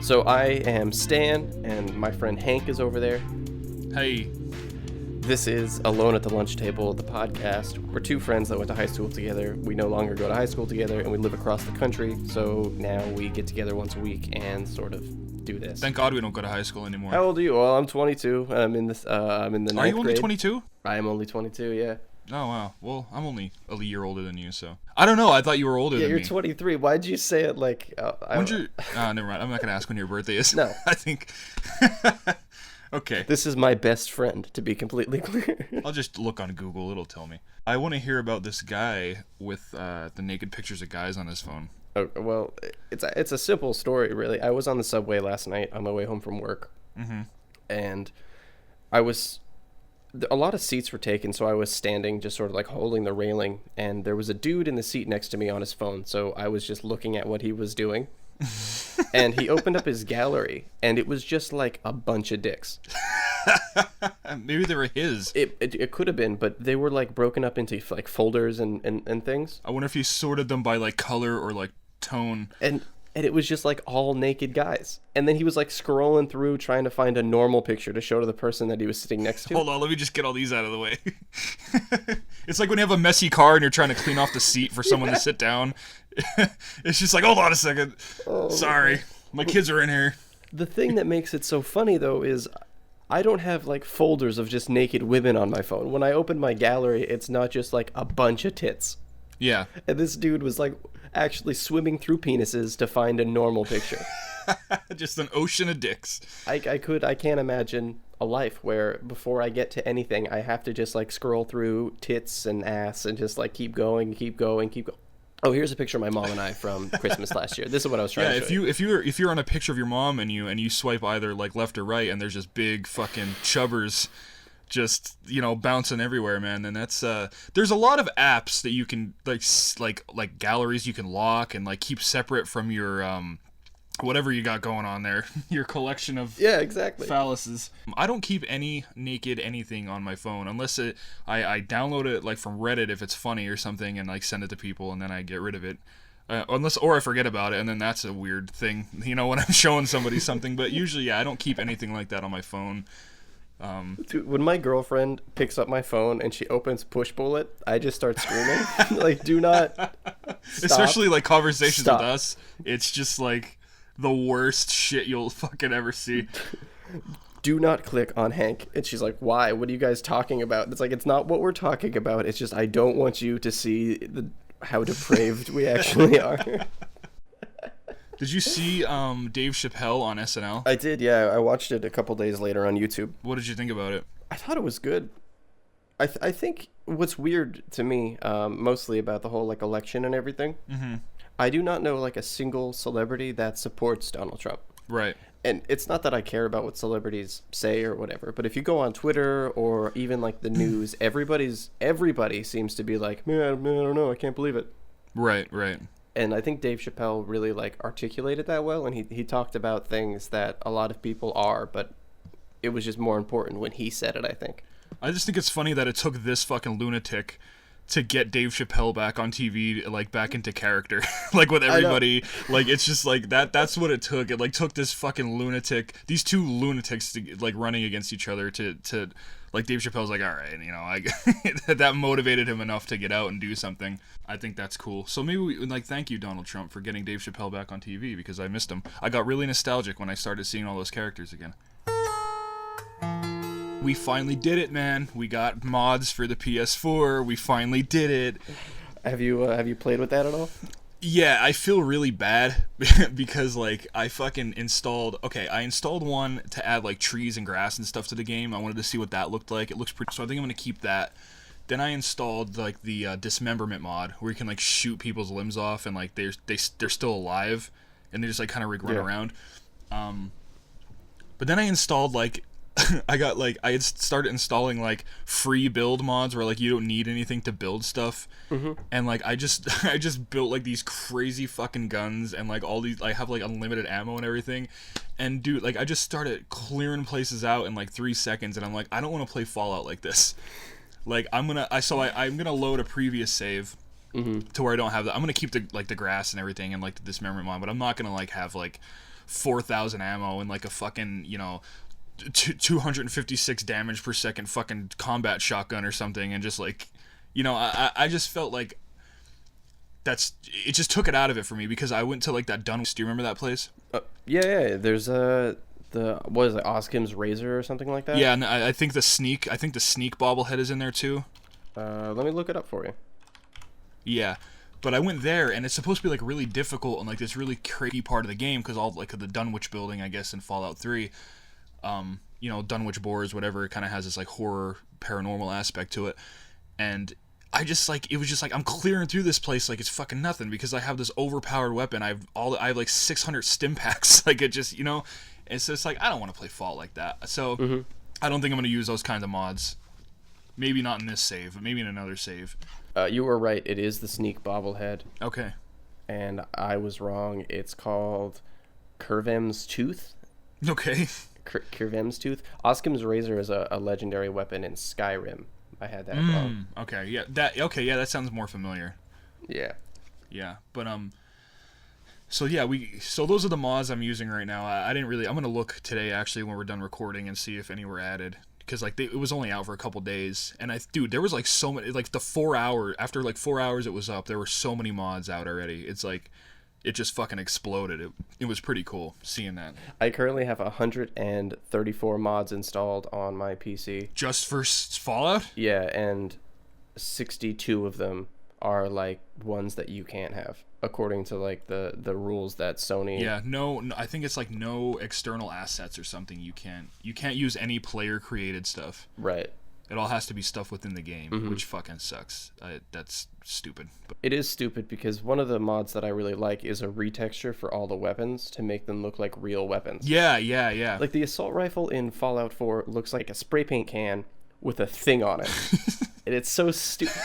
So I am Stan, and my friend Hank is over there. Hey. This is Alone at the Lunch Table, the podcast. We're two friends that went to high school together. We no longer go to high school together, and we live across the country. So now we get together once a week and sort of do this. Thank God we don't go to high school anymore. How old are you? Well, I'm 22. I'm in the ninth grade. Are you only 22? I am only 22. Yeah. Oh wow. Well, I'm only a year older than you, so I don't know. I thought you were older than me. Yeah, you're 23. Why'd you say it like? When'd you? Never mind. I'm not gonna ask when your birthday is. No. I think. Okay. This is my best friend, to be completely clear. I'll just look on Google. It'll tell me. I want to hear about this guy with the naked pictures of guys on his phone. Oh, well, it's a simple story, really. I was on the subway last night on my way home from work, and a lot of seats were taken, so I was standing, just sort of like holding the railing, and there was a dude in the seat next to me on his phone, so I was just looking at what he was doing. And he opened up his gallery, and it was just like a bunch of dicks. Maybe they were his. It could have been, but they were like broken up into like folders and things. I wonder if he sorted them by like color or like tone. And it was just like all naked guys. And then he was like scrolling through trying to find a normal picture to show to the person that he was sitting next to. Hold on, let me just get all these out of the way. It's like when you have a messy car and you're trying to clean off the seat for someone to sit down. It's just like, hold on a second. Oh, sorry, my kids are in here. The thing that makes it so funny, though, is I don't have like folders of just naked women on my phone. When I open my gallery, it's not just like a bunch of tits. Yeah. And this dude was like actually swimming through penises to find a normal picture. Just an ocean of dicks. I can't imagine a life where before I get to anything, I have to just like scroll through tits and ass and just like keep going. Oh, here's a picture of my mom and I from Christmas last year. This is what I was trying to show you. If you're on a picture of your mom and you swipe either like left or right and there's just big fucking chubbers just, bouncing everywhere, man, then that's there's a lot of apps that you can like galleries you can lock and like keep separate from your whatever you got going on there, your collection of exactly phalluses. I don't keep any naked anything on my phone unless I download it like from Reddit if it's funny or something and like send it to people and then I get rid of it. Or I forget about it and then that's a weird thing, when I'm showing somebody something. But usually, I don't keep anything like that on my phone. Dude, when my girlfriend picks up my phone and she opens Push Bullet, I just start screaming. Like, do not stop. Especially like conversations Stop. with us. It's just like the worst shit you'll fucking ever see. Do not click on Hank. And she's like, why? What are you guys talking about? It's like, it's not what we're talking about. It's just I don't want you to see how depraved we actually are. Did you see Dave Chappelle on SNL? I did, yeah. I watched it a couple days later on YouTube. What did you think about it? I thought it was good. I think what's weird to me, mostly about the whole like election and everything, I do not know like a single celebrity that supports Donald Trump. Right. And it's not that I care about what celebrities say or whatever, but if you go on Twitter or even like the news, everybody seems to be like, man, I don't know, I can't believe it. Right. And I think Dave Chappelle really like articulated that well, and he talked about things that a lot of people are, but it was just more important when he said it, I think. I just think it's funny that it took this fucking lunatic to get Dave Chappelle back on TV, like back into character, like with everybody. Like it's just like that's what it took. It like took this fucking lunatic, these two lunatics to, like running against each other to like Dave Chappelle's like, all right, that motivated him enough to get out and do something. I think that's cool. So maybe we like thank you, Donald Trump, for getting Dave Chappelle back on TV because I missed him. I got really nostalgic when I started seeing all those characters again. We finally did it, man. We got mods for the PS4. We finally did it. Have you played with that at all? Yeah, I feel really bad because like I installed one to add like trees and grass and stuff to the game. I wanted to see what that looked like. It looks pretty, so I think I'm gonna keep that. Then I installed like the dismemberment mod where you can like shoot people's limbs off and like they're still alive and they just like kind of run around. But then I installed like I had started installing like free build mods where like you don't need anything to build stuff, and like I just built like these crazy fucking guns and like all these I have like unlimited ammo and everything, and dude, like I just started clearing places out in like 3 seconds, and I'm like I don't want to play Fallout like this. Like I'm gonna load a previous save to where I don't have that. I'm gonna keep the grass and everything and like the dismemberment mod, but I'm not gonna like have like 4,000 ammo and like a fucking, 256 damage per second fucking combat shotgun or something, and just like, I just felt like it just took it out of it for me, because I went to like that Dunwich. Do you remember that place? Yeah. There's what is it, Oskim's Razor or something like that? Yeah, and I think the sneak bobblehead is in there too. Let me look it up for you. Yeah. But I went there, and it's supposed to be like really difficult and like this really crazy part of the game, because all like the Dunwich building, I guess, in Fallout 3, Dunwich Boars, whatever, it kind of has this like horror paranormal aspect to it. And I just like, it was just like, I'm clearing through this place like it's fucking nothing, because I have this overpowered weapon. I have like 600 stim packs. Like, it just, and so it's like, I don't want to play Fallout like that. So I don't think I'm going to use those kinds of mods. Maybe not in this save, but maybe in another save. You were right. It is the sneak bobblehead. Okay. And I was wrong. It's called Curvem's Tooth. Okay. Curvem's Tooth. Oskim's Razor is a legendary weapon in Skyrim. I had that wrong. Okay. Yeah. That sounds more familiar. Yeah. Yeah. But So those are the mods I'm using right now. I'm gonna look today actually when we're done recording and see if any were added. Because like it was only out for a couple days, and there was like so many, like after like 4 hours it was up, there were so many mods out already. It's like it just fucking exploded. It was pretty cool seeing that. I currently have 134 mods installed on my PC. Just for Fallout? Yeah, and 62 of them are like ones that you can't have, according to like the rules that Sony. Yeah, no, I think it's like no external assets or something. You can't use any player created stuff. Right. It all has to be stuff within the game, which fucking sucks. That's stupid. It is stupid, because one of the mods that I really like is a retexture for all the weapons to make them look like real weapons. Yeah. Like the assault rifle in Fallout 4 looks like a spray paint can with a thing on it. And it's so stupid.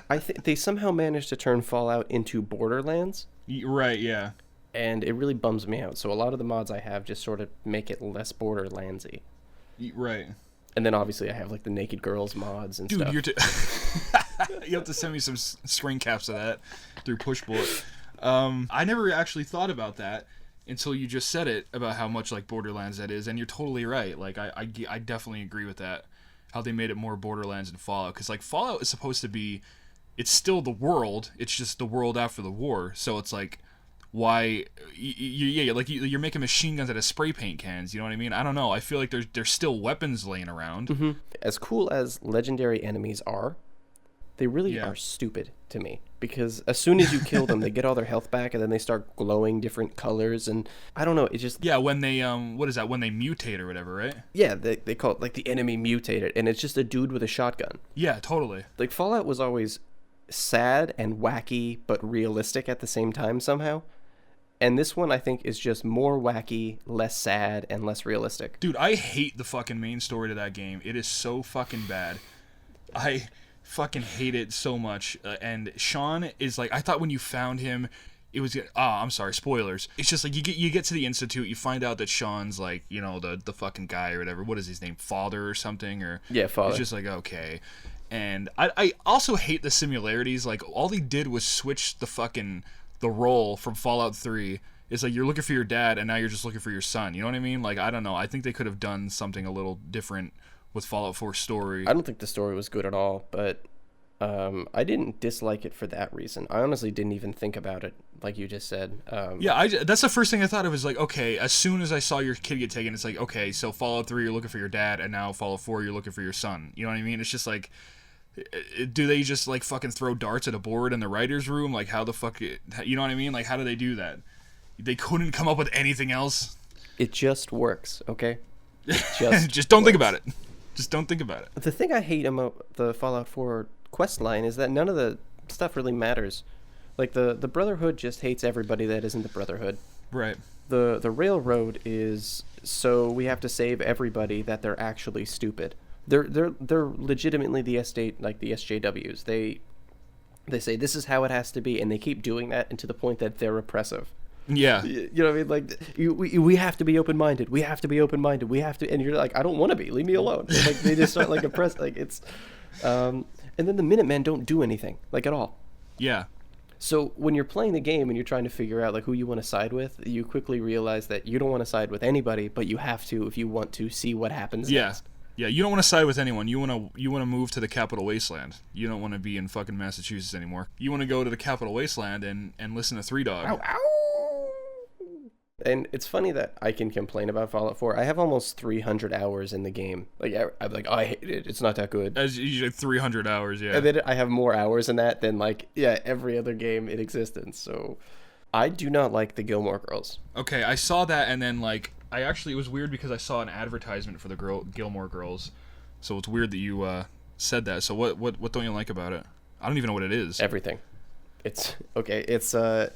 I think they somehow managed to turn Fallout into Borderlands. Right, yeah. And it really bums me out. So a lot of the mods I have just sort of make it less Borderlandsy. Right. And then obviously I have like the Naked Girls mods and stuff. Dude, you have to send me some screen caps of that through Pushbullet. I never actually thought about that until you just said it, about how much like Borderlands that is, and you're totally right. Like I definitely agree with that. How they made it more Borderlands than Fallout, because like Fallout is supposed to be, it's still the world, it's just the world after the war. So it's like, why you're making machine guns out of spray paint cans, you know what I mean? I don't know, I feel like there's still weapons laying around. As cool as legendary enemies are, they really are stupid to me, because as soon as you kill them, they get all their health back, and then they start glowing different colors, and I don't know, it just... Yeah, when they, what is that, when they mutate or whatever, right? Yeah, they call it, like, the enemy mutated, and it's just a dude with a shotgun. Yeah, totally. Like, Fallout was always sad and wacky, but realistic at the same time somehow. And this one, I think, is just more wacky, less sad, and less realistic. Dude, I hate the fucking main story to that game. It is so fucking bad. I fucking hate it so much. And Sean is like, I thought when you found him, it was... I'm sorry, spoilers. It's just like, you get to the Institute, you find out that Sean's like, the fucking guy or whatever. What is his name? Father or something? Or yeah, Father. It's just like, okay. And I also hate the similarities. Like, all he did was switch the role from Fallout 3. It's like, you're looking for your dad, and now you're just looking for your son. You know what I mean? Like, I don't know. I think they could have done something a little different with Fallout 4's story. I don't think the story was good at all, but I didn't dislike it for that reason. I honestly didn't even think about it, like you just said. That's the first thing I thought of. Was like, okay, as soon as I saw your kid get taken, it's like, okay, so Fallout 3, you're looking for your dad, and now Fallout 4, you're looking for your son. You know what I mean? It's just like, do they just like fucking throw darts at a board in the writer's room? Like, how the fuck, you know what I mean? Like, how do they do that? They couldn't come up with anything else. It just works, okay? It just don't think about it. Just don't think about it. The thing I hate about the Fallout 4 quest line is that none of the stuff really matters. Like, the Brotherhood just hates everybody that isn't the Brotherhood. Right. The Railroad is, so we have to save everybody that they're actually stupid. They're legitimately the SJWs. They say this is how it has to be, and they keep doing that, and to the point that they're oppressive. Yeah. You know what I mean? Like, we have to be open-minded. We have to be open-minded. We have to, and you're like, I don't want to be. Leave me alone. And like, they just start like oppressed. Like, it's, and then the Minutemen don't do anything, like, at all. Yeah. So when you're playing the game and you're trying to figure out like who you want to side with, you quickly realize that you don't want to side with anybody, but you have to if you want to see what happens next. Yeah, you don't want to side with anyone. You want to move to the capital wasteland. You don't want to be in fucking Massachusetts anymore. You want to go to the capital wasteland and listen to Three Dog. Ow, ow. And it's funny that I can complain about Fallout 4. I have almost 300 hours in the game. Like I'm like, oh, I hate it. It's not that good. As usually 300 hours, yeah. And then I have more hours in that than like every other game in existence. So I do not like the Gilmore Girls. Okay, I saw that, and then like it was weird because I saw an advertisement for the Gilmore Girls. So it's weird that you said that. So what don't you like about it? I don't even know what it is. Everything. It's okay. It's a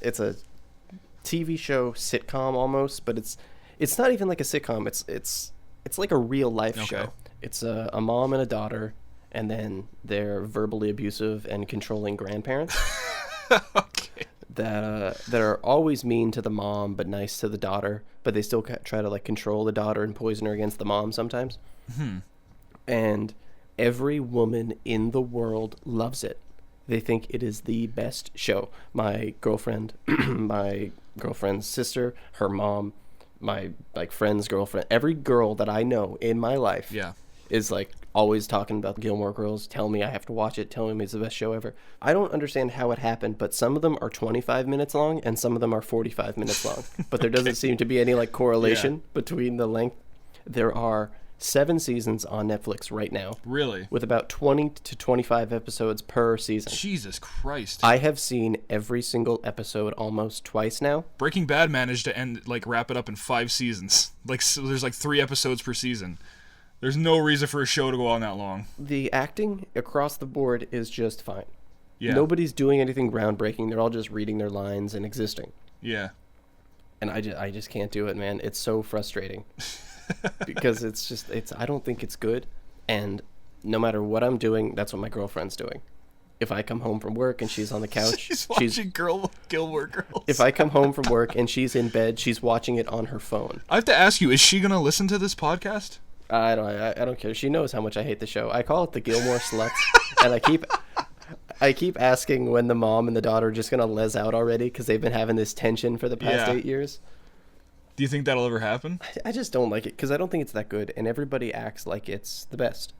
TV show sitcom almost, but it's not even like a sitcom. It's like a real life show. It's a mom and a daughter, and then they're verbally abusive and controlling grandparents. Okay. That are always mean to the mom but nice to the daughter, but they still try to like control the daughter and poison her against the mom sometimes. And every woman in the world loves it. They think it is the best show. My girlfriend, my girlfriend's sister, her mom, my like friend's girlfriend, every girl that I know in my life is like always talking about Gilmore Girls, telling me I have to watch it, telling me it's the best show ever. I don't understand how it happened, but some of them are 25 minutes long and some of them are 45 minutes long. But there doesn't seem to be any like correlation between the length. There are 7 seasons on Netflix right now. Really? With about 20 to 25 episodes per season. Jesus Christ. I have seen every single episode almost twice now. Breaking Bad managed to wrap it up in 5 seasons. Like, so there's like 3 episodes per season. There's no reason for a show to go on that long. The acting across the board is just fine. Yeah. Nobody's doing anything groundbreaking. They're all just reading their lines and existing. Yeah. And I just can't do it, man. It's so frustrating. Because I don't think it's good. And no matter what I'm doing, that's what my girlfriend's doing. If I come home from work and she's on the couch, she's watching Gilmore Girls. If I come home from work and she's in bed, she's watching it on her phone. I have to ask you, is she going to listen to this podcast? I don't care. She knows how much I hate the show. I call it the Gilmore Sluts. And I keep asking when the mom and the daughter are just going to les out already because they've been having this tension for the past 8 years. Do you think that'll ever happen? I just don't like it because I don't think it's that good, and everybody acts like it's the best.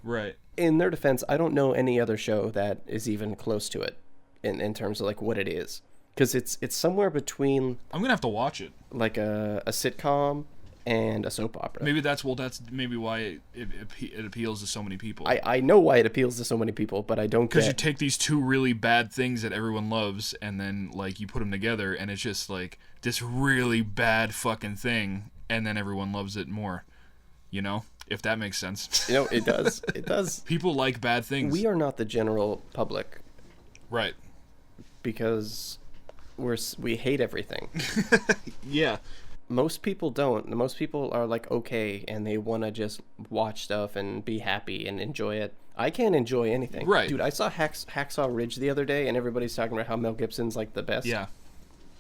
Right. In their defense, I don't know any other show that is even close to it in terms of like what it is, because it's somewhere between. I'm gonna have to watch it. Like a sitcom and a soap opera. Maybe that's maybe why it appeals to so many people. I know why it appeals to so many people, but I don't. Because you take these 2 really bad things that everyone loves, and then like you put them together, and it's just like this really bad fucking thing, and then everyone loves it more. You know, if that makes sense. You know, it does. It does. People like bad things. We are not the general public, right? Because we hate everything. Yeah. Most people don't. Most people are like okay, and they want to just watch stuff and be happy and enjoy it. I can't enjoy anything. Right. Dude, I saw Hacksaw Ridge the other day, and everybody's talking about how Mel Gibson's like the best. Yeah.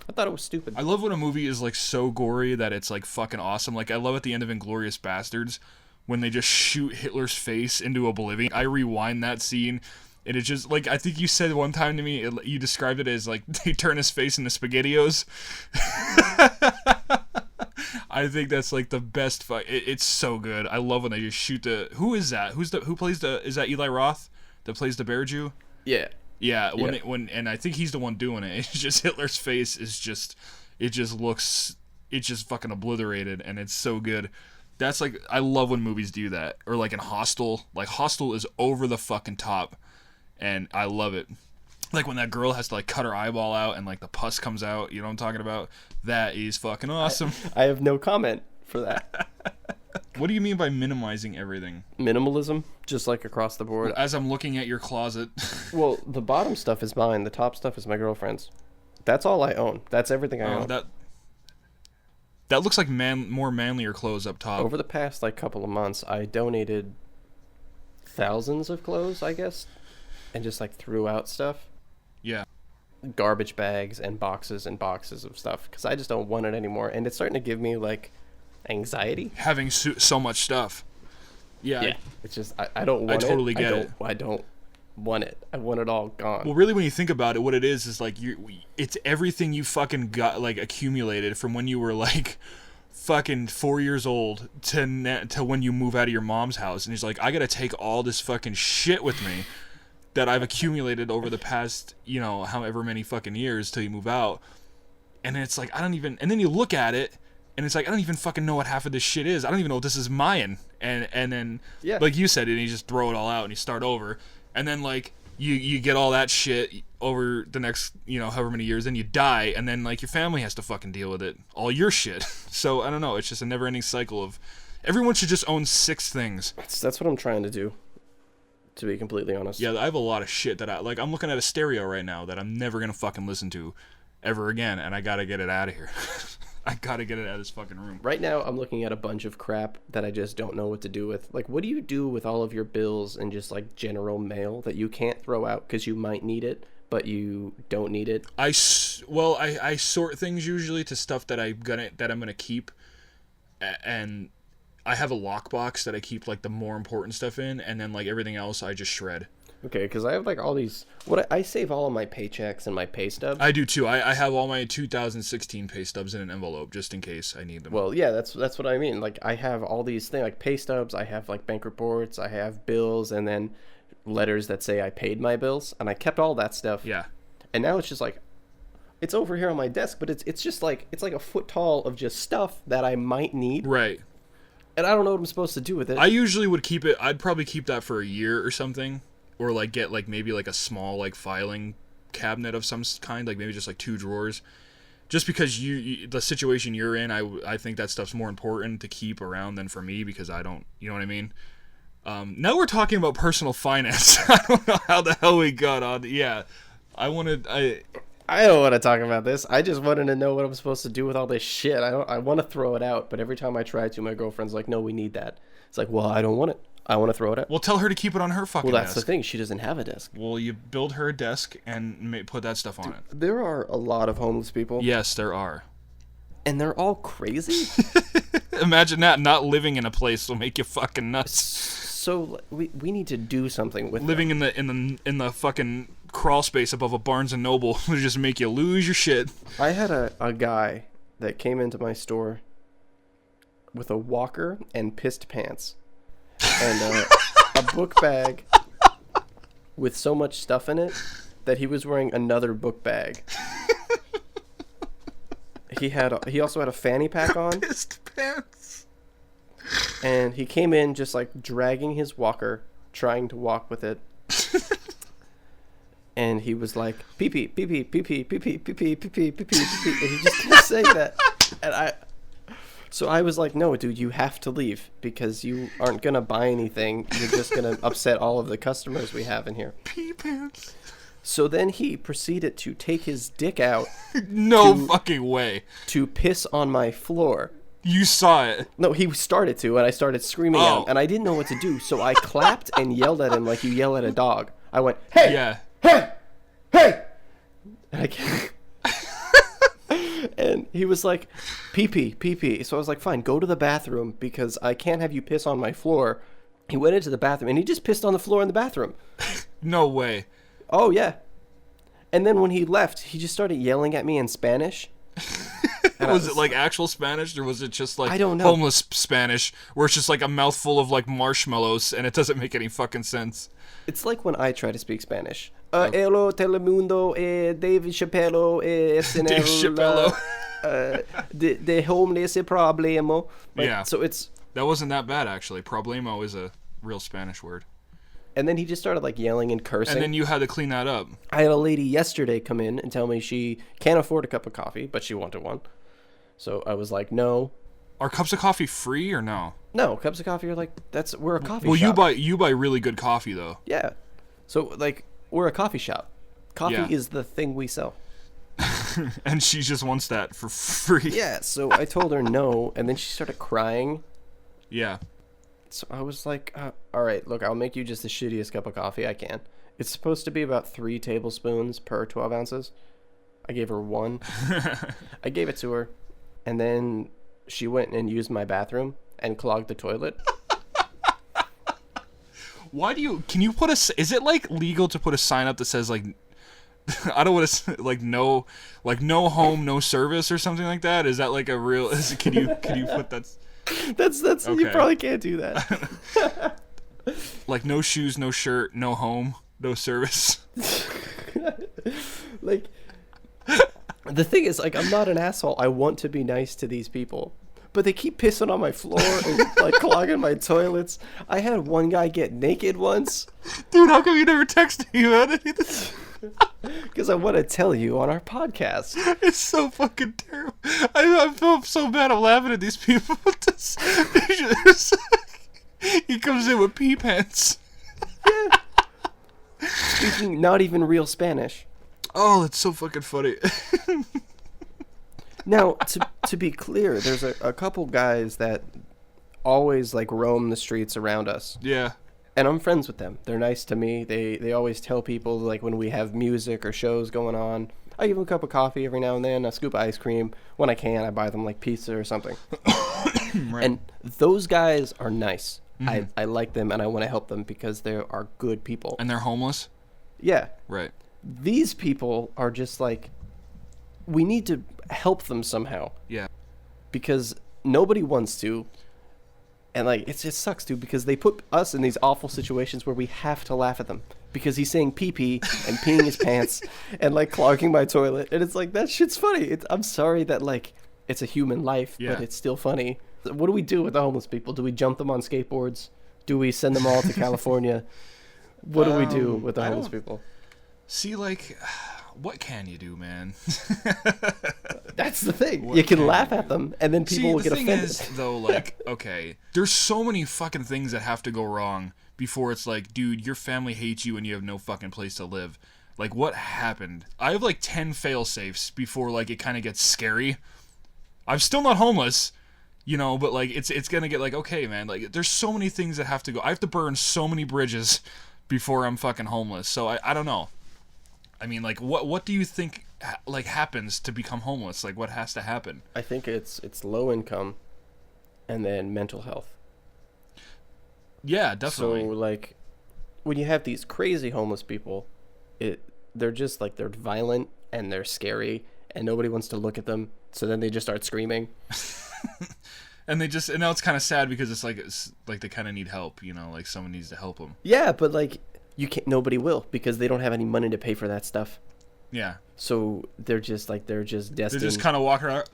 I thought it was stupid. I love when a movie is like so gory that it's like fucking awesome. Like I love at the end of Inglourious Bastards when they just shoot Hitler's face into oblivion. I rewind that scene. And it just, like, I think you said one time to me, you described it as, like, they turn his face into SpaghettiOs. I think that's, like, the best fight. It's so good. I love when they just shoot the... Who is that? Who plays the... Is that Eli Roth that plays the Bear Jew? Yeah. Yeah, and I think he's the one doing it. It's just Hitler's face is just... It just looks... It's just fucking obliterated, and it's so good. That's, like... I love when movies do that. Or, like, in Hostel. Like, Hostel is over the fucking top. And I love it. Like when that girl has to like cut her eyeball out and like the pus comes out. You know what I'm talking about? That is fucking awesome. I have no comment for that. What do you mean by minimizing everything? Minimalism, just like across the board. As I'm looking at your closet. Well, the bottom stuff is mine. The top stuff is my girlfriend's. That's all I own. That's everything I own. That looks like more manlier clothes up top. Over the past like couple of months, I donated thousands of clothes, I guess. And just like threw out stuff. Yeah. Garbage bags and boxes of stuff. Because I just don't want it anymore. And it's starting to give me like anxiety. Having so much stuff. Yeah. It's just, I don't want it. I totally get it. I don't want it. I want it all gone. Well, really, when you think about it, what it is like it's everything you fucking got, like, accumulated from when you were, like, fucking 4 years old to when you move out of your mom's house. And he's like, I gotta take all this fucking shit with me that I've accumulated over the past, you know, however many fucking years till you move out. And it's like, I don't even... And then you look at it, and it's like, I don't even fucking know what half of this shit is. I don't even know what this is mine. And then, like you said, and you just throw it all out and you start over. And then, like, you get all that shit over the next, you know, however many years, then you die, and then, like, your family has to fucking deal with it. All your shit. So, I don't know. It's just a never-ending cycle of... Everyone should just own 6 things. That's what I'm trying to do, to be completely honest. Yeah, I have a lot of shit that like, I'm looking at a stereo right now that I'm never gonna fucking listen to ever again, and I gotta get it out of here. I gotta get it out of this fucking room. Right now, I'm looking at a bunch of crap that I just don't know what to do with. Like, what do you do with all of your bills and just, like, general mail that you can't throw out because you might need it, but you don't need it? I sort things usually to stuff that I'm gonna keep, and I have a lockbox that I keep, like, the more important stuff in, and then, like, everything else I just shred. Okay, because I have, like, all these... I save all of my paychecks and my pay stubs. I do, too. I have all my 2016 pay stubs in an envelope, just in case I need them. Well, yeah, that's what I mean. Like, I have all these things, like pay stubs, I have, like, bank reports, I have bills, and then letters that say I paid my bills, and I kept all that stuff. Yeah. And now it's just, like... It's over here on my desk, but it's just, like... It's like a foot tall of just stuff that I might need. Right. And I don't know what I'm supposed to do with it. I usually would keep it... I'd probably keep that for a year or something. Or, like, get, like, maybe, like, a small, like, filing cabinet of some kind. Like, maybe just, like, 2 drawers. Just because the situation you're in, I think that stuff's more important to keep around than for me, because I don't... You know what I mean? Now we're talking about personal finance. I don't know how the hell we got on... Yeah. I don't want to talk about this. I just wanted to know what I'm supposed to do with all this shit. I want to throw it out, but every time I try to, my girlfriend's like, no, we need that. It's like, well, I don't want it. I want to throw it out. Well, tell her to keep it on her fucking desk. Well, that's the thing. She doesn't have a desk. Well, you build her a desk and put that stuff on it. There are a lot of homeless people. Yes, there are. And they're all crazy? Imagine that. Not living in a place will make you fucking nuts. So we need to do something with living them. in the fucking crawl space above a Barnes and Noble will just make you lose your shit. I had a guy that came into my store with a walker and pissed pants and a book bag with so much stuff in it that he was wearing another book bag. He also had a fanny pack on. Pissed pants. And he came in just like dragging his walker, trying to walk with it. And he was like, pee pee, pee pee, pee pee, pee pee, pee pee, pee pee, pee pee, and he just kept saying that. And so I was like, no, dude, you have to leave because you aren't going to buy anything. You're just going to upset all of the customers we have in here. Pee pants. So then he proceeded to take his dick out. No fucking way. To piss on my floor. You saw it. No, he started to, and I started screaming at him, and I didn't know what to do, so I clapped and yelled at him like you yell at a dog. I went, hey! Yeah. Hey! Hey! And I can't... And he was like, pee-pee, pee-pee. So I was like, fine, go to the bathroom because I can't have you piss on my floor. He went into the bathroom, and he just pissed on the floor in the bathroom. No way. Oh, yeah. And then when he left, he just started yelling at me in Spanish. Was it like actual Spanish, or was it just like I don't know. Homeless Spanish, where it's just like a mouthful of like marshmallows and it doesn't make any fucking sense? It's like when I try to speak Spanish. Hello, Telemundo, David Chappello, Dave Chappello. The homeless problemo. Like, yeah. So it's... That wasn't that bad, actually. Problemo is a real Spanish word. And then he just started like yelling and cursing. And then you had to clean that up. I had a lady yesterday come in and tell me she can't afford a cup of coffee, but she wanted one. So I was like, no. Are cups of coffee free or no? No, cups of coffee are like, we're a coffee shop. shop. Well, you buy really good coffee, though. Yeah. So, like, we're a coffee shop. Coffee Yeah. is the thing we sell. And she just wants that for free. Yeah, so I told her no, and then she started crying. Yeah. So I was like, all right, look, I'll make you just the shittiest cup of coffee I can. It's supposed to be about 3 tablespoons per 12 ounces. I gave her 1. I gave it to her. And then she went and used my bathroom and clogged the toilet. Why do you? Can you put a? Is it like legal to put a sign up that says like, I don't want to like no home, no service or something like that? Is that like a real? Can you put that? That's okay. You probably can't do that. Like no shoes, no shirt, no home, no service. Like, the thing is, like, I'm not an asshole. I want to be nice to these people, but they keep pissing on my floor and like clogging my toilets. I had one guy get naked once. Dude, how come you never texted me about any of this? Because I want to tell you on our podcast. It's so fucking terrible. I feel so bad. I'm laughing at these people. He comes in with pee pants. Yeah. Speaking not even real Spanish. Oh, that's so fucking funny. Now, to be clear, there's a couple guys that always like roam the streets around us. Yeah. And I'm friends with them. They're nice to me. They always tell people, like, when we have music or shows going on, I give them a cup of coffee every now and then, a scoop of ice cream. When I can, I buy them, like, pizza or something. Right. And those guys are nice. Mm-hmm. I like them, and I want to help them because they are good people. And they're homeless? Yeah. Right. These people are just, like, we need to help them somehow. Yeah. Because nobody wants to. And, like, it just sucks, dude, because they put us in these awful situations where we have to laugh at them. Because he's saying pee-pee and peeing his pants and, like, clogging my toilet. And it's like, that shit's funny. I'm sorry that, like, it's a human life, but it's still funny. What do we do with the homeless people? Do we jump them on skateboards? Do we send them all to California? What do we do with the homeless people? See, like, what can you do, man? That's the thing. You can laugh at them, and then people will get offended. The thing is, though, like, okay, there's so many fucking things that have to go wrong before it's like, dude, your family hates you and you have no fucking place to live. Like, what happened? I have, like, 10 fail-safes before, like, it kind of gets scary. I'm still not homeless, you know, but, like, it's gonna get, like, okay, man, like, there's so many things that have to go. I have to burn so many bridges before I'm fucking homeless, so I don't know. I mean, like, what do you think, like, happens to become homeless? Like, what has to happen? I think it's low income and then mental health. Yeah, definitely. So, like, when you have these crazy homeless people, they're just, like, they're violent and they're scary and nobody wants to look at them, so then they just start screaming. And now it's kind of sad because it's like they kind of need help, you know, like someone needs to help them. Yeah, but, like, nobody will because they don't have any money to pay for that stuff. Yeah. So they're just destined. They're just kind of walking around,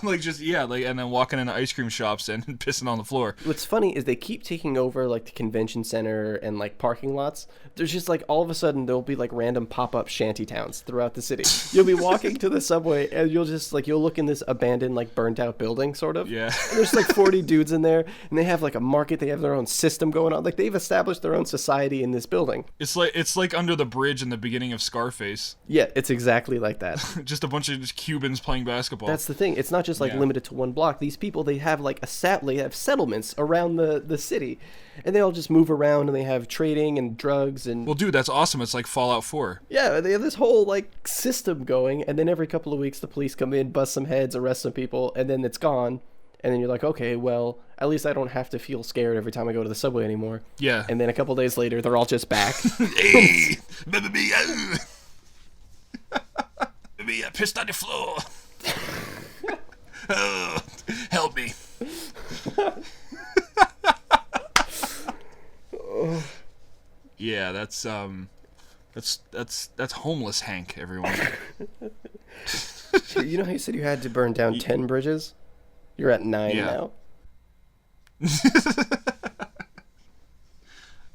like just, yeah, like, and then walking into ice cream shops and pissing on the floor. What's funny is they keep taking over, like, the convention center and, like, parking lots. There's just, like, all of a sudden there'll be, like, random pop-up shanty towns throughout the city. You'll be walking to the subway and you'll just, like, you'll look in this abandoned, like, burnt out building, sort of. Yeah. And there's, like, 40 dudes in there and they have, like, a market. They have their own system going on. Like, they've established their own society in this building. It's like under the bridge in the beginning of Scarface. Yeah, it's exactly like that. Just a bunch of just Cubans playing basketball. That's the thing. It's not just, like, limited to one block. These people, they have, like, they have settlements around the city, and they all just move around, and they have trading and drugs and... Well, dude, that's awesome. It's like Fallout 4. Yeah, they have this whole, like, system going, and then every couple of weeks the police come in, bust some heads, arrest some people, and then it's gone, and then you're like, okay, well, at least I don't have to feel scared every time I go to the subway anymore. Yeah. And then a couple days later, they're all just back. Hey, remember me? Me, I pissed on the floor. Oh, help me. Yeah, that's homeless Hank, everyone. You know how you said you had to burn down 10 bridges? You're at 9 now.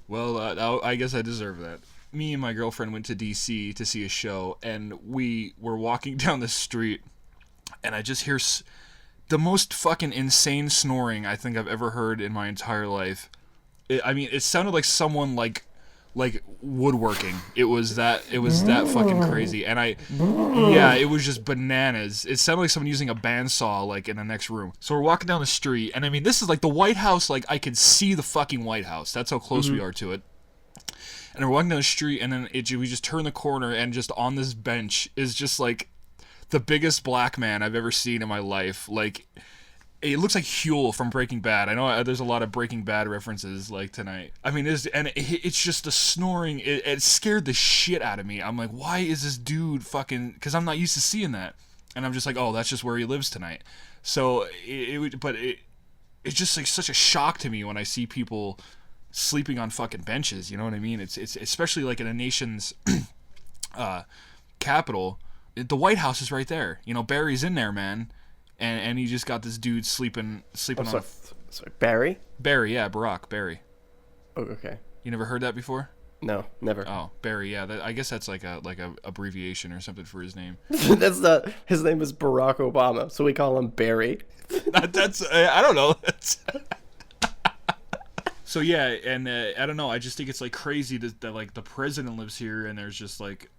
Well, I guess I deserve that. Me and my girlfriend went to DC to see a show, and we were walking down the street, and I just hear the most fucking insane snoring I think I've ever heard in my entire life. It sounded like someone like woodworking. It was that fucking crazy, and it was just bananas. It sounded like someone using a bandsaw, like, in the next room. So we're walking down the street, and I mean, this is like the White House. Like, I could see the fucking White House. That's how close we are to it. And we're walking down the street, and then we just turn the corner, and just on this bench is just, like, the biggest black man I've ever seen in my life. Like, It looks like Huel from Breaking Bad. I know there's a lot of Breaking Bad references like tonight. I mean, it's just the snoring. It scared the shit out of me. I'm like, why is this dude fucking? Because I'm not used to seeing that, and I'm just like, oh, that's just where he lives tonight. So it's just like such a shock to me when I see people sleeping on fucking benches. You know what I mean? It's especially like in a nation's capital. The White House is right there. You know, Barry's in there, man. And he just got this dude sleeping on. Sorry, Barry? Barry, yeah, Barack Barry. Oh, okay. You never heard that before? No, never. Oh, Barry, yeah. I guess that's like a abbreviation or something for his name. That's not. His name is Barack Obama, so we call him Barry. That's I don't know. So yeah, and I don't know. I just think it's like crazy that like the president lives here, and there's just like,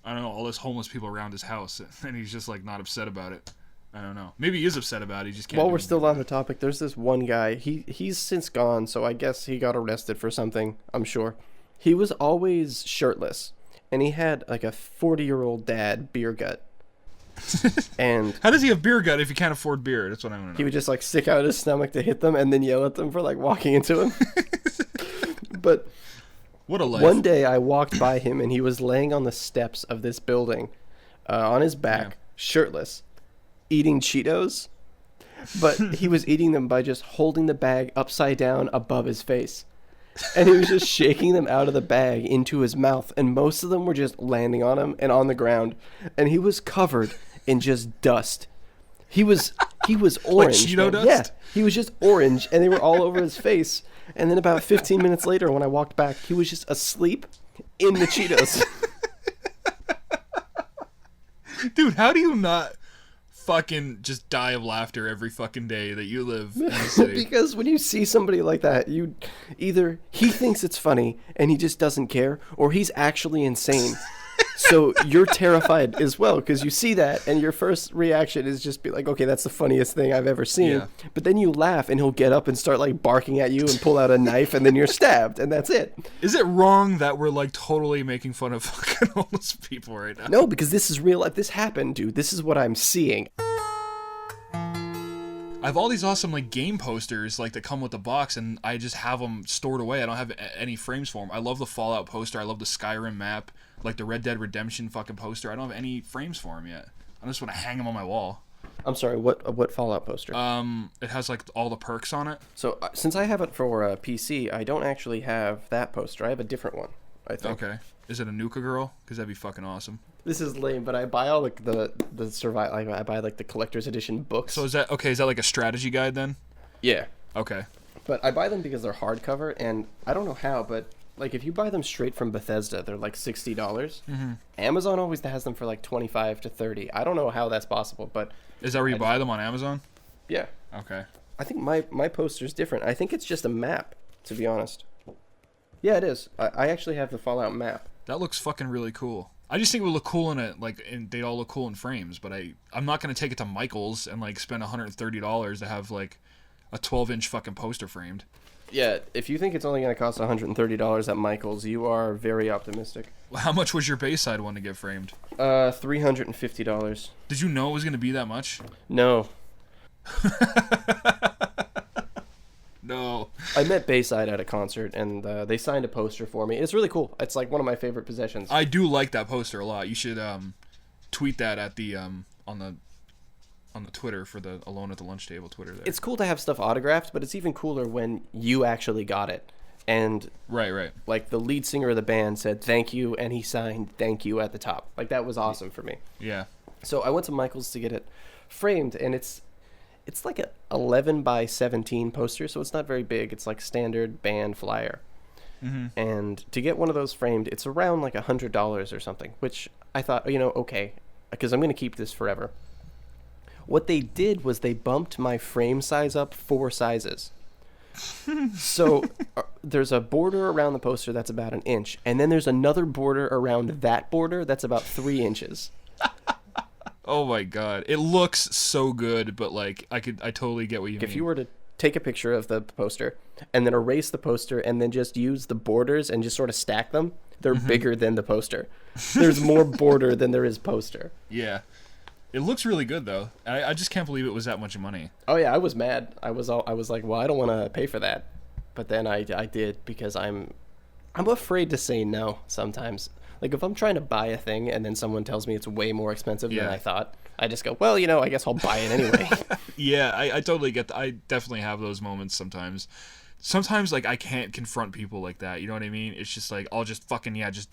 I don't know, all those homeless people around his house, and he's just like not upset about it. I don't know. Maybe he is upset about it. He just can't. While we're still on the topic, there's this one guy. He's since gone, so I guess he got arrested for something, I'm sure. He was always shirtless, and he had like a 40-year-old dad beer gut. And how does he have beer gut if he can't afford beer? That's what I want to know. He would just like stick out his stomach to hit them and then yell at them for like walking into him. But what a life. One day I walked by him and he was laying on the steps of this building on his back, shirtless, eating Cheetos, but he was eating them by just holding the bag upside down above his face. And he was just shaking them out of the bag into his mouth, and most of them were just landing on him and on the ground, and he was covered in just dust. He was orange. Like Cheeto dust? Yeah, he was just orange, and they were all over his face. And then about 15 minutes later, when I walked back, he was just asleep in the Cheetos. Dude, how do you not fucking just die of laughter every fucking day that you live in the city? Because when you see somebody like that, you either he thinks it's funny and he just doesn't care, or he's actually insane. So you're terrified as well because you see that and your first reaction is just be like, okay, that's the funniest thing I've ever seen. Yeah. But then you laugh and he'll get up and start like barking at you and pull out a knife and then you're stabbed and that's it. Is it wrong that we're like totally making fun of fucking homeless people right now? No, because this is real life. This happened, dude. This is what I'm seeing. I have all these awesome like game posters like that come with the box, and I just have them stored away. I don't have any frames for them. I love the Fallout poster. I love the Skyrim map, like the Red Dead Redemption fucking poster. I don't have any frames for them yet. I just want to hang them on my wall. I'm sorry. What Fallout poster? It has like all the perks on it. So since I have it for a PC, I don't actually have that poster. I have a different one, I think. Okay. Is it a Nuka Girl? Because that'd be fucking awesome. This is lame, but I buy all the survival. Like I buy like the collector's edition books. So is that okay? Is that like a strategy guide then? Yeah. Okay. But I buy them because they're hardcover, and I don't know how, but like if you buy them straight from Bethesda, they're like $60. Mm-hmm. Amazon always has them for like $25 to $30. I don't know how that's possible, but is that where you buy them on Amazon? Yeah. Okay. I think my poster's different. I think it's just a map, to be honest. Yeah, it is. I actually have the Fallout map. That looks fucking really cool. I just think it would look cool in it, like, and they'd all look cool in frames. But I'm not gonna take it to Michael's and like spend $130 to have like a 12-inch fucking poster framed. Yeah, if you think it's only gonna cost $130 at Michael's, you are very optimistic. How much was your Bayside one to get framed? $350. Did you know it was gonna be that much? No. No. I met Bayside at a concert, and they signed a poster for me. It's really cool. It's like one of my favorite possessions. I do like that poster a lot. You should tweet that at the on the Twitter for the Alone at the Lunch Table Twitter there. It's cool to have stuff autographed, but it's even cooler when you actually got it. And right. Like the lead singer of the band said thank you, and he signed thank you at the top. Like that was awesome for me. Yeah. So I went to Michael's to get it framed, and it's like a 11 by 17 poster, so it's not very big. It's like standard band flyer. Mm-hmm. And to get one of those framed, it's around like $100 or something, which I thought, okay, because I'm going to keep this forever. What they did was they bumped my frame size up 4 sizes. So there's a border around the poster that's about 1 inch, and then there's another border around that border that's about 3 inches. Oh my god, it looks so good, but like I totally get what you mean. If you were to take a picture of the poster and then erase the poster and then just use the borders and just sort of stack them, they're bigger than the poster. There's more border than there is poster. Yeah. It looks really good though. I just can't believe it was that much money. Oh yeah, I was mad. I was like, well, I don't want to pay for that, but then I did because I'm afraid to say no sometimes. Like if I'm trying to buy a thing and then someone tells me it's way more expensive than I thought, I just go, well, I guess I'll buy it anyway. Yeah, I totally get that. I definitely have those moments sometimes. Sometimes like I can't confront people like that. You know what I mean? It's just like I'll just fucking I'll just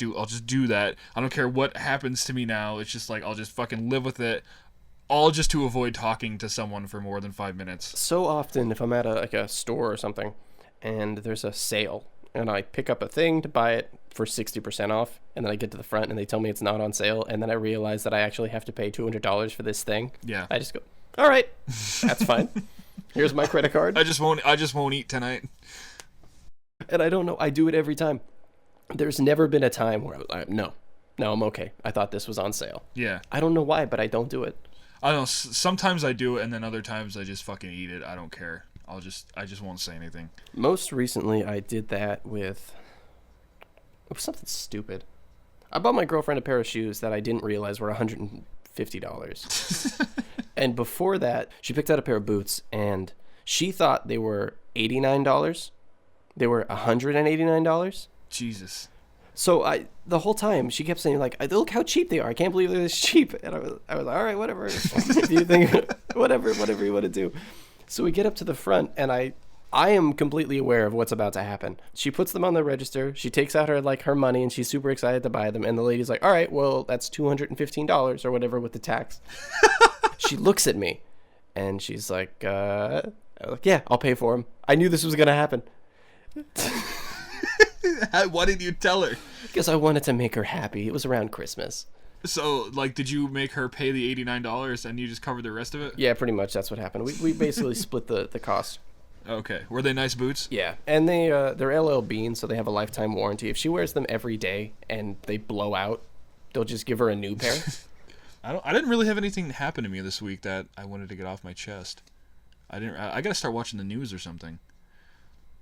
do that. I don't care what happens to me now. It's just like I'll just fucking live with it. All just to avoid talking to someone for more than 5 minutes. So often if I'm at a store or something and there's a sale and I pick up a thing to buy it for 60% off, and then I get to the front and they tell me it's not on sale, and then I realize that I actually have to pay $200 for this thing. Yeah. I just go, all right, that's fine. Here's my credit card. I just won't eat tonight. And I don't know. I do it every time. There's never been a time where I was like, no, I'm okay. I thought this was on sale. Yeah. I don't know why, but I don't do it. I don't know. Sometimes I do it, and then other times I just fucking eat it. I don't care. I just won't say anything. Most recently, I did that with it was something stupid. I bought my girlfriend a pair of shoes that I didn't realize were $150. And before that, she picked out a pair of boots, and she thought they were $89. They were $189. Jesus. So the whole time she kept saying like, look how cheap they are. I can't believe they're this cheap. And I was like, all right, whatever. If you think whatever you want to do. So we get up to the front, and I am completely aware of what's about to happen. She puts them on the register. She takes out her money, and she's super excited to buy them. And the lady's like, all right, well, that's $215 or whatever with the tax. She looks at me, and she's like, I was like, yeah, I'll pay for them. I knew this was going to happen. Why didn't you tell her? Because I wanted to make her happy. It was around Christmas. So, like, did you make her pay the $89 and you just covered the rest of it? Yeah, pretty much that's what happened. We basically split the cost. Okay. Were they nice boots? Yeah, and they're LL Bean, so they have a lifetime warranty. If she wears them every day and they blow out, they'll just give her a new pair. I didn't really have anything happen to me this week that I wanted to get off my chest. I gotta start watching the news or something.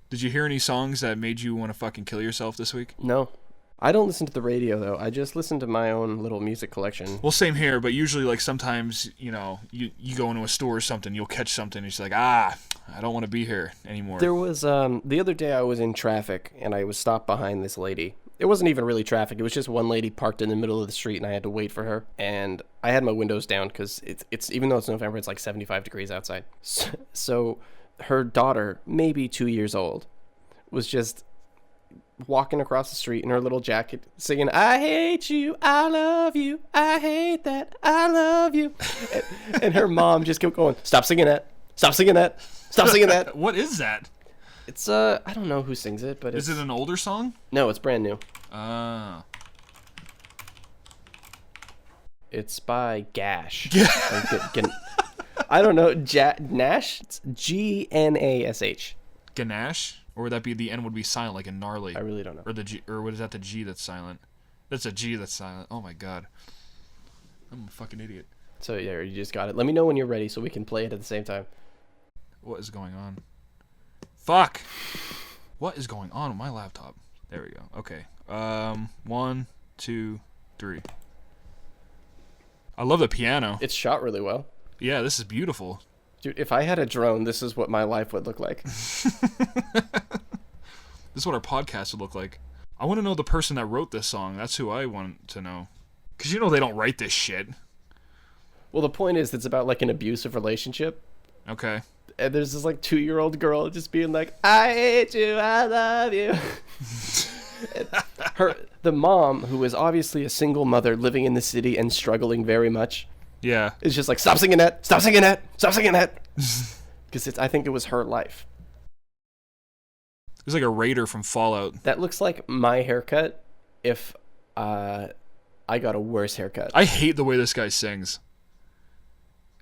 Did you hear any songs that made you want to fucking kill yourself this week? No. I don't listen to the radio, though. I just listen to my own little music collection. Well, same here, but usually, like, sometimes, you go into a store or something, you'll catch something, and it's like, I don't want to be here anymore. There was, the other day I was in traffic, and I was stopped behind this lady. It wasn't even really traffic. It was just one lady parked in the middle of the street, and I had to wait for her. And I had my windows down, because it's even though it's November, it's like 75 degrees outside. So her daughter, maybe 2 years old, was just walking across the street in her little jacket singing, I hate you, I love you, I hate that, I love you. And her mom just kept going, stop singing that, stop singing that, stop singing that. What is that? It's I don't know who sings it, but is it an older song? No, it's brand new. It's by Gnash. I don't know, Gnash? It's Gnash. Gnash? Or would that be the N would be silent, like a gnarly? I really don't know. Or the G, or what is that? The G that's silent. That's a G that's silent. Oh my god, I'm a fucking idiot. So yeah, you just got it. Let me know when you're ready so we can play it at the same time. What is going on? Fuck. What is going on with my laptop? There we go. Okay. 1, 2, 3. I love the piano. It's shot really well. Yeah, this is beautiful. Dude, if I had a drone, this is what my life would look like. This is what our podcast would look like. I want to know the person that wrote this song. That's who I want to know. Because they don't write this shit. Well, the point is, it's about like an abusive relationship. Okay. And there's this like 2-year-old girl just being like, I hate you, I love you. The mom, who is obviously a single mother living in the city and struggling very much. Yeah. It's just like, stop singing that, stop singing that, stop singing that. Because I think it was her life. It's like a raider from Fallout. That looks like my haircut if I got a worse haircut. I hate the way this guy sings.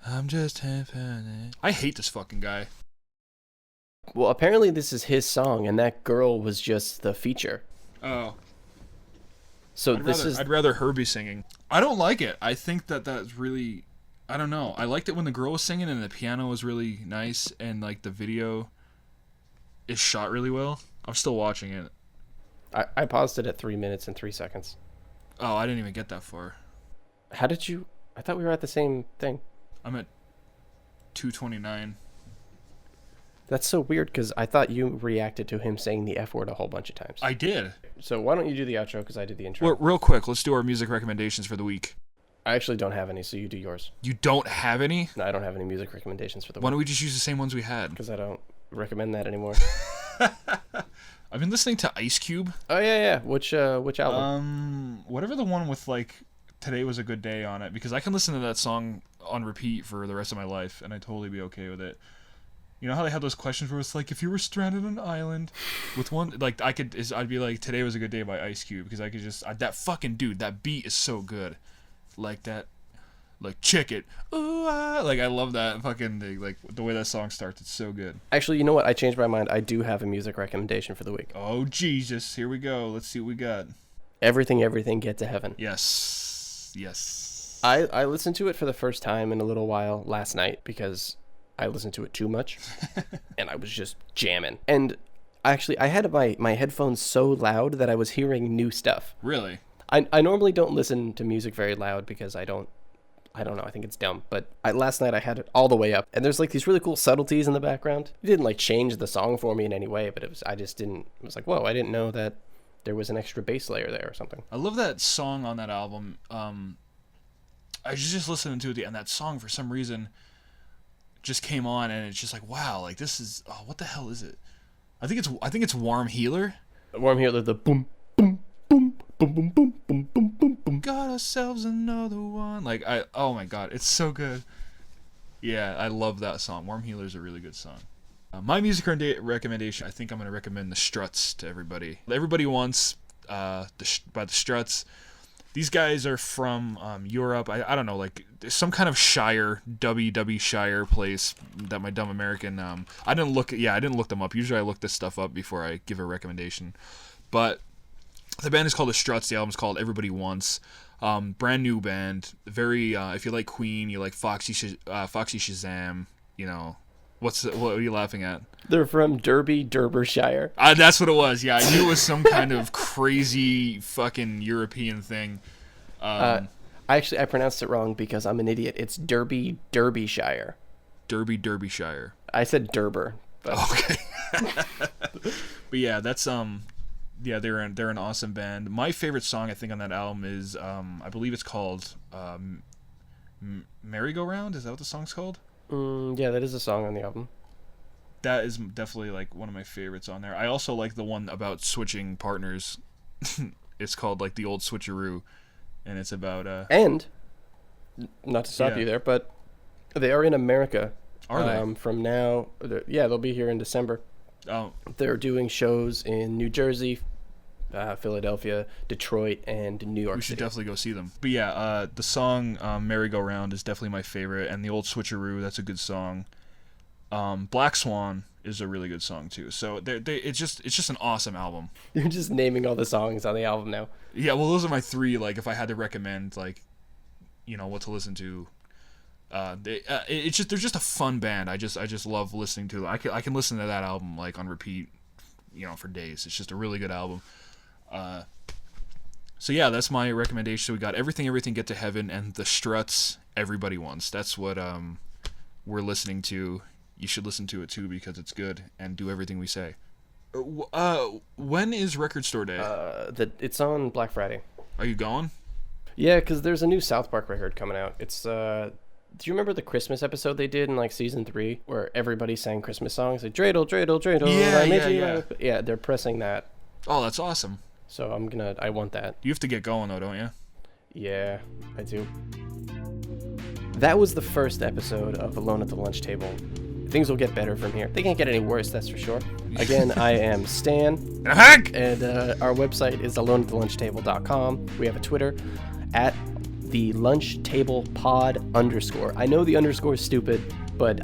I'm just having it. I hate this fucking guy. Well, apparently this is his song, and that girl was just the feature. Oh. So I'd rather her be singing. I don't like it. I think that's really, I don't know. I liked it when the girl was singing and the piano was really nice and like the video is shot really well. I'm still watching it. I paused it at 3 minutes and 3 seconds. Oh, I didn't even get that far. How did you I thought we were at the same thing. I'm at 229. That's so weird because I thought you reacted to him saying the F word a whole bunch of times. I did. So why don't you do the outro because I did the intro. Well, real quick, let's do our music recommendations for the week. I actually don't have any, so you do yours. You don't have any? No, I don't have any music recommendations for the week. Why don't we just use the same ones we had? Because I don't recommend that anymore. I've been listening to Ice Cube. Oh, yeah. Which album? Whatever the one with, like, Today Was a Good Day on it, because I can listen to that song on repeat for the rest of my life, and I'd totally be okay with it. You know how they have those questions where it's like, if you were stranded on an island with one, like, I'd be like, Today Was a Good Day by Ice Cube, because I could just, that fucking dude, that beat is so good. Like that, like, check it. Ooh, ah. Like, I love that fucking thing. Like, the way that song starts, it's so good. Actually, you know what? I changed my mind. I do have a music recommendation for the week. Oh, Jesus. Here we go. Let's see what we got. Everything, Get to Heaven. Yes. I listened to it for the first time in a little while last night because I listened to it too much and I was just jamming. And actually, I had my headphones so loud that I was hearing new stuff. Really? I normally don't listen to music very loud because I don't know, I think it's dumb. But last night I had it all the way up and there's like these really cool subtleties in the background. It didn't like change the song for me in any way, but it was like, whoa, I didn't know that there was an extra bass layer there or something. I love that song on that album. I was just listening to it, and that song for some reason just came on, and it's just like, wow, like this is, oh, what the hell is it? I think it's Warm Healer. Warm Healer, the boom boom boom boom boom boom boom boom boom boom. Got ourselves another one. Like oh my god, it's so good. Yeah, I love that song. Warm Healer is a really good song. My music recommendation, I think I'm going to recommend The Struts to everybody. Everybody Wants by The Struts. These guys are from Europe. I don't know, like some kind of Shire, WW Shire place that my dumb American. I didn't look them up. Usually I look this stuff up before I give a recommendation. But the band is called The Struts. The album is called Everybody Wants. Brand new band. Very. If you like Queen, you like Foxy Shazam. You know. What are you laughing at? They're from Derbyshire. That's what it was. Yeah, I knew it was some kind of crazy fucking European thing. I pronounced it wrong because I'm an idiot. It's Derbyshire. Derbyshire. I said Derber. But... Okay. But yeah, that's they're an awesome band. My favorite song I think on that album is I believe it's called Merry-Go-Round. Is that what the song's called? Yeah, that is a song on the album. That is definitely like one of my favorites on there. I also like the one about switching partners. It's called like The Old Switcheroo, and it's about and not to stop you there, but they are in America. Are they? From now, they'll be here in December. Oh, they're doing shows in New Jersey, Philadelphia, Detroit, and New York we should City. definitely go see them. But yeah, the song Merry-Go-Round is definitely my favorite, and The Old Switcheroo, that's a good song. Black Swan is a really good song too. So it's just an awesome album. You're just naming all the songs on the album now. Yeah, well, those are my three. Like, if I had to recommend, like, you know, what to listen to, they're just a fun band. I just love listening to them. I can listen to that album like on repeat, you know, for days. It's just a really good album. So yeah, that's my recommendation. So we got Everything, Get to Heaven, and The Struts, Everybody Wants. That's what we're listening to. You should listen to it too because it's good, and do everything we say. When is Record Store Day? It's on Black Friday. Are you going? Yeah, because there's a new South Park record coming out. It's do you remember the Christmas episode they did in like season 3 where everybody sang Christmas songs like dreidel, dreidel, dreidel? Yeah, they're pressing that. Oh, that's awesome. So I want that. You have to get going though, don't you? Yeah, I do. That was the first episode of Alone at the Lunch Table. Things will get better from here. They can't get any worse, that's for sure. Again, I am Stan. And Hank! And our website is aloneatthelunchtable.com. We have a Twitter at the lunch table pod _. I know the underscore is stupid, but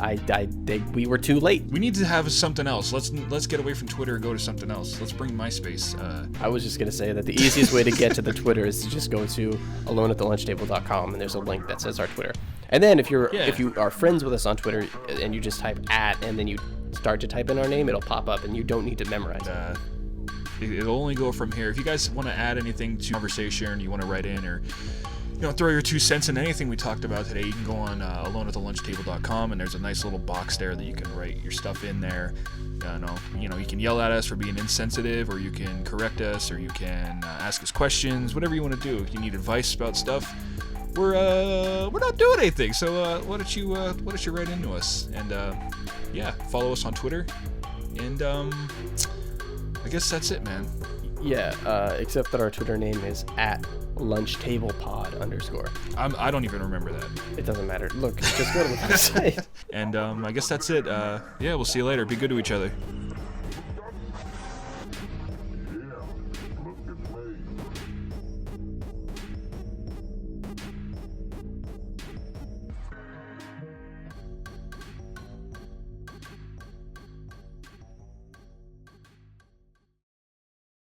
we were too late. We need to have something else. Let's get away from Twitter and go to something else. Let's bring MySpace. I was just gonna say that the easiest way to get to the Twitter is to just go to aloneatthelunchtable.com, and there's a link that says our Twitter. And then if you are friends with us on Twitter and you just type @ and then you start to type in our name, it'll pop up, and you don't need to memorize it. It'll only go from here. If you guys want to add anything to conversation, or you want to write in, or throw your 2 cents in anything we talked about today, you can go on aloneatthelunchtable.com, and there's a nice little box there that you can write your stuff in there. You can yell at us for being insensitive, or you can correct us, or you can ask us questions, whatever you want to do. If you need advice about stuff, we're not doing anything, so why don't you write into us, and follow us on Twitter, and I guess that's it, man. Yeah, except that our Twitter name is @lunchtablepod_. I don't even remember that. It doesn't matter. Look, just go to the website. And I guess that's it. We'll see you later. Be good to each other.